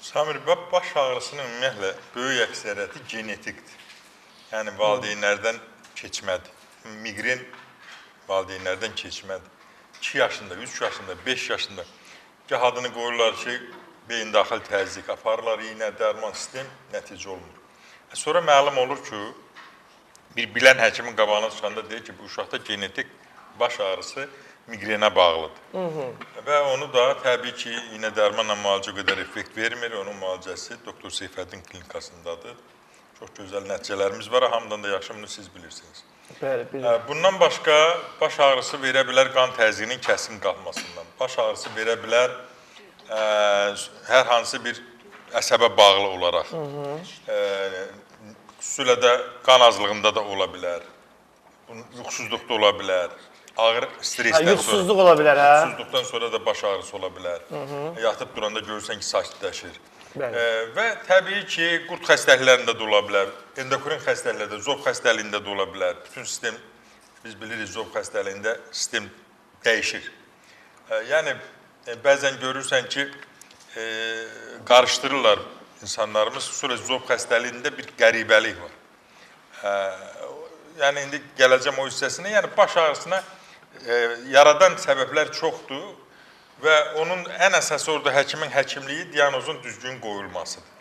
Samir, baş ağrısının ümumiyyətlə böyük əksəriyyəti genetikdir. Yəni valideynlərdən keçmədir. Migren valideynlərdən keçmədir. 2 yaşında, 3 yaşında, 5 yaşında gah adını qoyurlar ki, beyin-daxil təzyiq aparırlar, iynə, dərman, sistem nəticə olmur. Sonra məlum olur ki, bir bilən həkimin qabağına çıxanda deyir ki, bu uşaqda genetik baş ağrısı migrenə bağlıdır. Və onu da təbii ki, iynə dərmanla müalicə qədər effekt vermir. Onun müalicəsi Doktor Seyfəddin klinikasındadır. Çox gözəl nəticələrimiz var. Hamıdan da yaxşı bunu siz bilirsiniz. Bəli, bilirəm. Bundan başqa baş ağrısı verə bilər qan təzyiqinin kəskin qalxmasından. Baş ağrısı verə bilər hər hansı bir əsəbə bağlı olaraq. Xüsusilə də qan azlığında da ola bilər. Yuxusuzluqda ola bilər. Ağır stressdən Yuxusuzluq ola bilər, hə? Yuxusuzluqdan sonra da baş ağrısı ola bilər. Yatıb duranda görürsən ki, sakitləşir. Və təbii ki, qurd xəstəliklərində də ola bilər. Endokrin xəstəliklərdə, zob xəstəliyində də ola bilər. Bütün sistem, biz bilirik, zob xəstəliyində sistem dəyişir. Yəni, bəzən görürsən ki, qarışdırırlar insanlarımız. Sonra zob xəstəliyində bir qəribəlik var. Yəni, indi gələcəm o hissəsinə. Yəni, baş ağrısına yaradan səbəblər çoxdur və onun ən əsası orada həkimin həkimliyi, diaqnozun düzgün qoyulmasıdır.